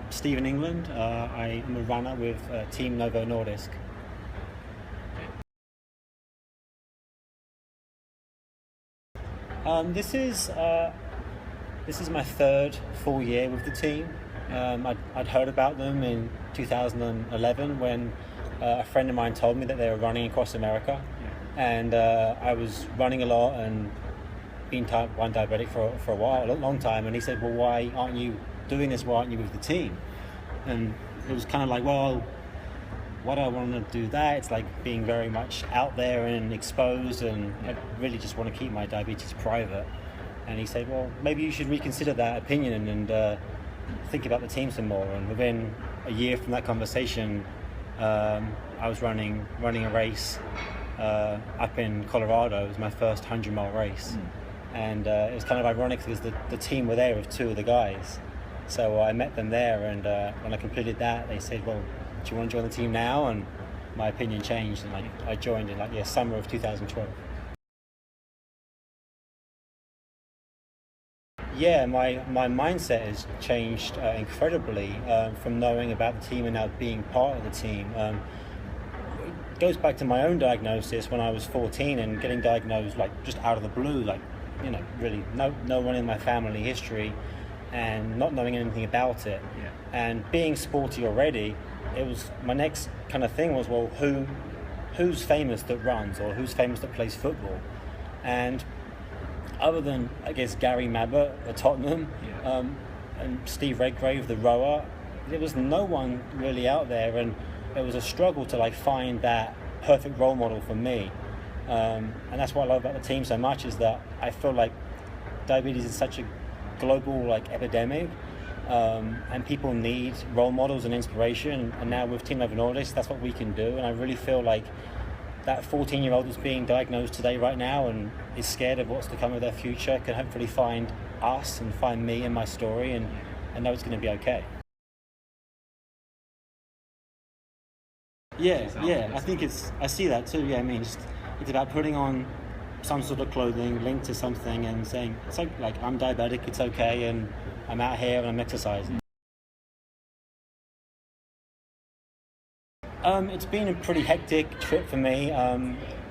Steve in England. I am a runner with Team Novo Nordisk. This is my third full year with the team. I'd heard about them in 2011 when a friend of mine told me that they were running across America, and I was running a lot and being type 1 diabetic for a while, a long time, and he said, well, why aren't you doing this? Why aren't you with the team? And it was kind of like, well, why do I want to do that? It's like being very much out there and exposed, and I really just want to keep my diabetes private. And he said, well, maybe you should reconsider that opinion and think about the team some more. And within a year from that conversation, I was running a race up in Colorado. It was my first 100-mile race. And it was kind of ironic because the team were there with two of the guys. So I met them there, and when I completed that, they said, well, do you want to join the team now? And my opinion changed, and I joined in summer of 2012. Yeah, my mindset has changed incredibly from knowing about the team and now being part of the team. It goes back to my own diagnosis when I was 14 and getting diagnosed just out of the blue, really no one in my family history and not knowing anything about it. Yeah. And being sporty already, it was my next kind of thing was, well, who's famous that runs or who's famous that plays football? And other than, I guess, Gary Mabbott at Tottenham, and Steve Redgrave, the rower, there was no one really out there, and it was a struggle to find that perfect role model for me. And that's what I love about the team so much, is that I feel like diabetes is such a global epidemic, and people need role models and inspiration. And now with Team Novo Nordisk, that's what we can do. And I really feel like that 14-year-old that's being diagnosed today right now and is scared of what's to come of their future can hopefully find us and find me and my story and know it's going to be okay. Yeah, I think I see that too. Yeah, I mean, it's about putting on some sort of clothing linked to something and saying, it's like I'm diabetic, it's okay, and I'm out here and I'm exercising. It's been a pretty hectic trip for me.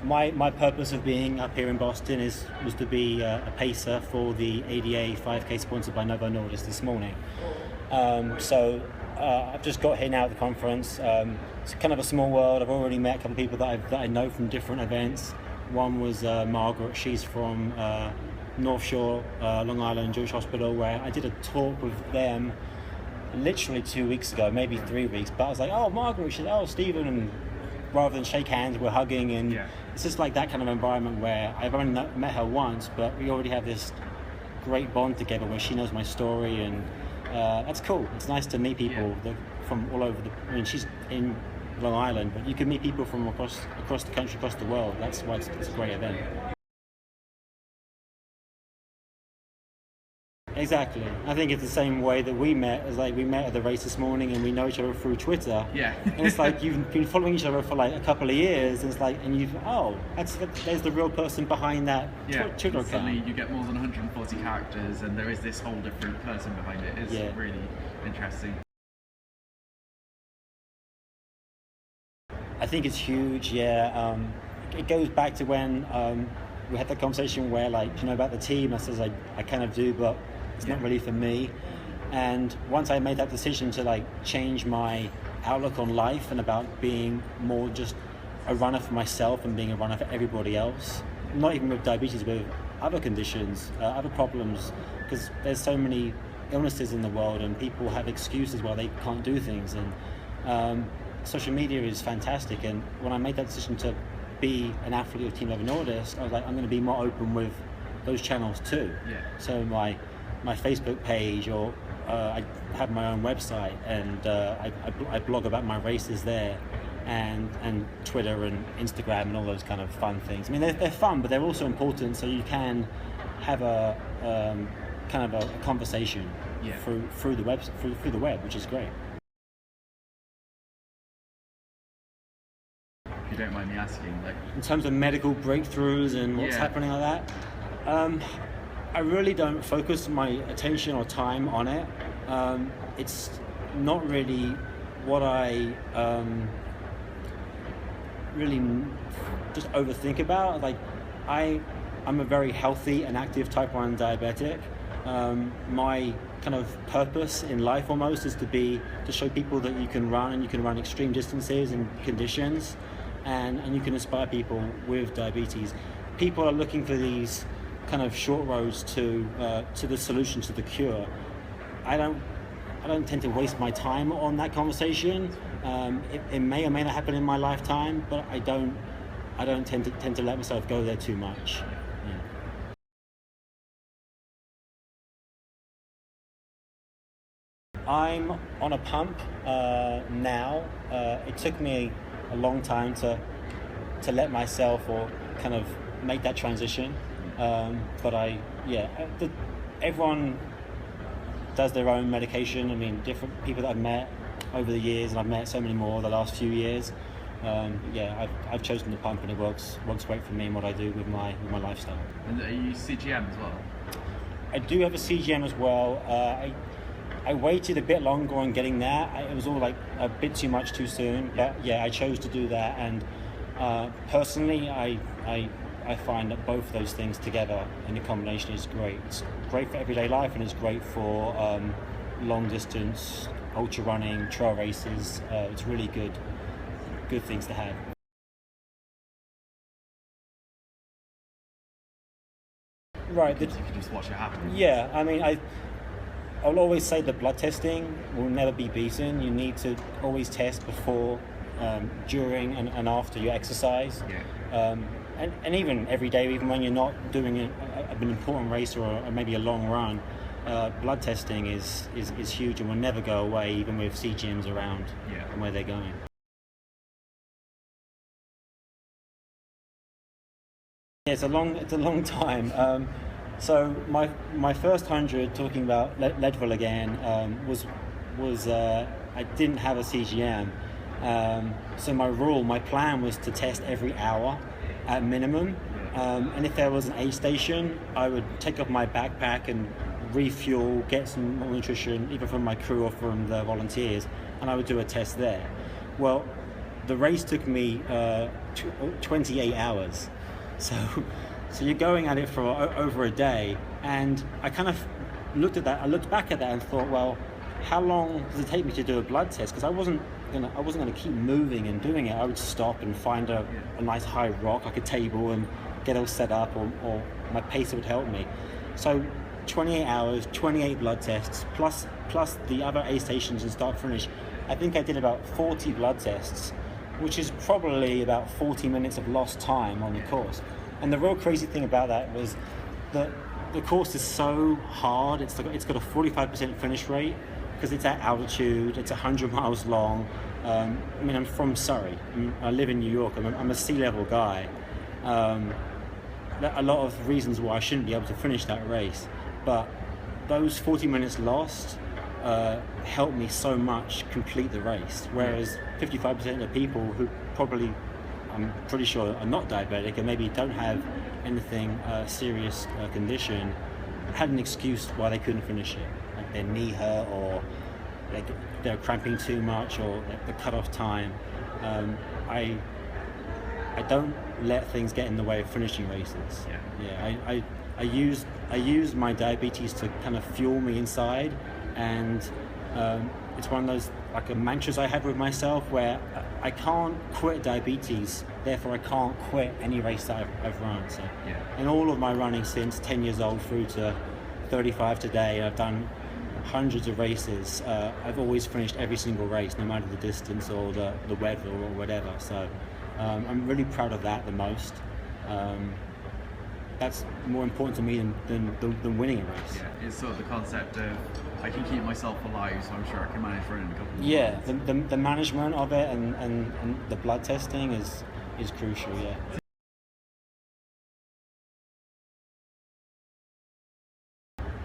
My purpose of being up here in Boston was to be a pacer for the ADA 5K sponsored by Novo Nordisk this morning. So I've just got here now at the conference. It's kind of a small world. I've already met a couple of people that I know from different events. One was Margaret. She's from North Shore, Long Island Jewish Hospital, where I did a talk with them literally 2 weeks ago, maybe 3 weeks. But I was like, oh, Margaret. She said, oh, Stephen. And rather than shake hands, we're hugging. And it's just like that kind of environment where I've only met her once, but we already have this great bond together where she knows my story. And that's cool. It's nice to meet people from all over she's in Long Island, but you can meet people from across the country, across the world. That's why it's a great event. Exactly. I think it's the same way that we met, as we met at the race this morning and we know each other through Twitter. Yeah. And it's like you've been following each other for a couple of years, and it's like, and there's the real person behind that Twitter account. Suddenly you get more than 140 characters and there is this whole different person behind it. It's really interesting. I think it's huge, it goes back to when we had that conversation where, do you know about the team? I says, I kind of do, but it's not really for me. And once I made that decision to change my outlook on life and about being more just a runner for myself and being a runner for everybody else, not even with diabetes, with other conditions, other problems, because there's so many illnesses in the world and people have excuses why they can't do things. And social media is fantastic, and when I made that decision to be an athlete of Team Novo Nordisk, I was like, I'm going to be more open with those channels too. So my Facebook page, or I have my own website, and I blog about my races there, and Twitter and Instagram and all those kind of fun things. I mean, they're fun, but they're also important, so you can have a kind of a conversation through the web, which is great. If you don't mind me asking, in terms of medical breakthroughs and what's happening like that, I really don't focus my attention or time on it. It's not really what I really just overthink about. Like, I'm a very healthy and active type 1 diabetic. My kind of purpose in life almost is to show people that you can run, and you can run extreme distances and conditions, and you can inspire people with diabetes. People are looking for these kind of short roads to the solution, to the cure. I don't tend to waste my time on that conversation. It may or may not happen in my lifetime, but I don't tend to let myself go there too much. Yeah. I'm on a pump now. It took me a long time to let myself or kind of make that transition. But everyone does their own medication. I mean, different people that I've met over the years, and I've met so many more the last few years. I've chosen the pump, and it works great for me and what I do with my lifestyle. And are you CGM as well? I do have a CGM as well. I waited a bit longer on getting that. It was all like a bit too much too soon. But yeah, I chose to do that, and personally, I find that both those things together in a combination is great. It's great for everyday life, and it's great for long distance, ultra running, trail races. It's really good things to have. Right. You can just watch it happen. Yeah, I mean, I'll always say that blood testing will never be beaten. You need to always test before, during, and after your exercise. Yeah. And even every day, even when you're not doing an important race or maybe a long run, blood testing is huge and will never go away, even with CGMs around and where they're going. Yeah, it's a long time. So my first 100, talking about Leadville again, was I didn't have a CGM. So my plan was to test every hour at minimum. And if there was an aid station, I would take off my backpack and refuel, get some more nutrition, either from my crew or from the volunteers, and I would do a test there. Well, the race took me 28 hours. So you're going at it for over a day, and I kind of looked back at that and thought, well, how long does it take me to do a blood test? Because I wasn't gonna keep moving and doing it. I would stop and find a nice high rock, like a table, and get all set up, or my pacer would help me. So 28 hours, 28 blood tests, plus the other aid stations and start finish. I think I did about 40 blood tests, which is probably about 40 minutes of lost time on the course. And the real crazy thing about that was that the course is so hard. It's got a 45% finish rate because it's at altitude. It's 100 miles long. I mean, I'm from Surrey. I live in New York. I'm a sea level guy. A lot of reasons why I shouldn't be able to finish that race, but those 40 minutes lost helped me so much complete the race. Whereas 55% of people who probably, I'm pretty sure, are not diabetic and maybe don't have anything serious condition, had an excuse why they couldn't finish it. Like their knee hurt, or they're cramping too much, or the cut-off time. I don't let things get in the way of finishing races. I use my diabetes to kind of fuel me inside, and it's one of those like mantras I have with myself, where I can't quit diabetes, therefore I can't quit any race that I've run. So in all of my running since 10 years old through to 35 today, I've done hundreds of races. I've always finished every single race, no matter the distance or the weather or whatever. So I'm really proud of that the most. That's more important to me than winning a race. Yeah, it's sort of the concept of I can keep myself alive, so I'm sure I can manage running a couple more months. The management of it and the blood testing is crucial.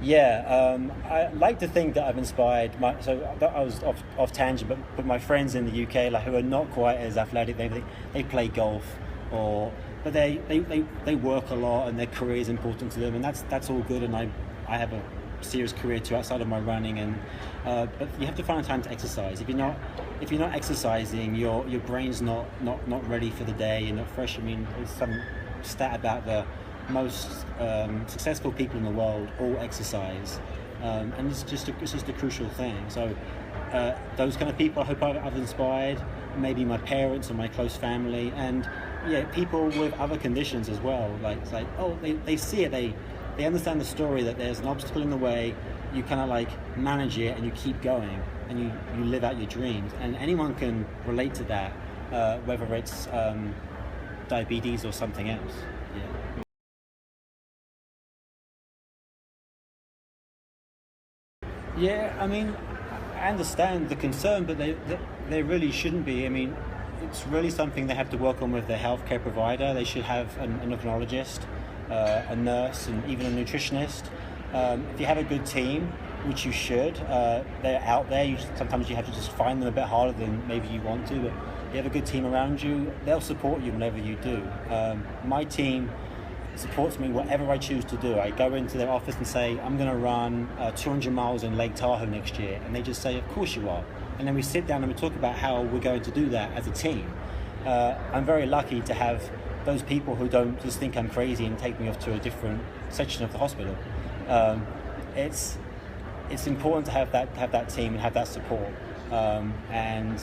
I like to think that I've inspired I was off tangent, but my friends in the UK, like, who are not quite as athletic, they play golf, but they work a lot, and their career is important to them, and that's all good, and I have serious career too outside of my running, and but you have to find time to exercise. If you're not exercising, your brain's not ready for the day. You're not fresh. I mean, there's some stat about the most successful people in the world all exercise, and it's just a crucial thing. So those kind of people, I hope I've inspired. Maybe my parents or my close family, and people with other conditions as well. Like it's like, oh, they see it. They understand the story that there's an obstacle in the way. You kind of like manage it and you keep going and you live out your dreams. And anyone can relate to that, whether it's diabetes or something else. Yeah, I mean, I understand the concern, but they really shouldn't be. I mean, it's really something they have to work on with their healthcare provider. They should have an endocrinologist, a nurse, and even a nutritionist. If you have a good team, which you should, they're out there. Sometimes you have to just find them a bit harder than maybe you want to, but you have a good team around you, they'll support you whenever you do. My team supports me whatever I choose to do. I go into their office and say, I'm going to run 200 miles in Lake Tahoe next year, and they just say, of course you are. And then we sit down and we talk about how we're going to do that as a team. I'm very lucky to have those people who don't just think I'm crazy and take me off to a different section of the hospital. It's important to have that team and have that support. And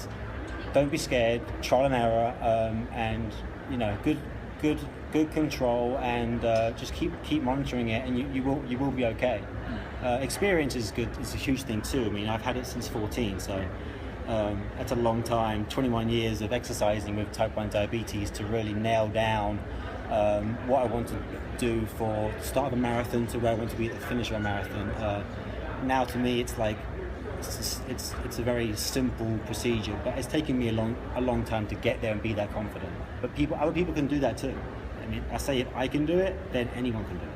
don't be scared. Trial and error, and good control, and just keep monitoring it, and you will be okay. Experience is good. It's a huge thing too. I mean, I've had it since 14, so that's a long time. 21 years of exercising with type 1 diabetes to really nail down what I want to do for the start of a marathon to where I want to be at the finish of a marathon. Now to me, it's like it's a very simple procedure, but it's taken me a long time to get there and be that confident. But other people can do that too. I mean, I say if I can do it, then anyone can do it.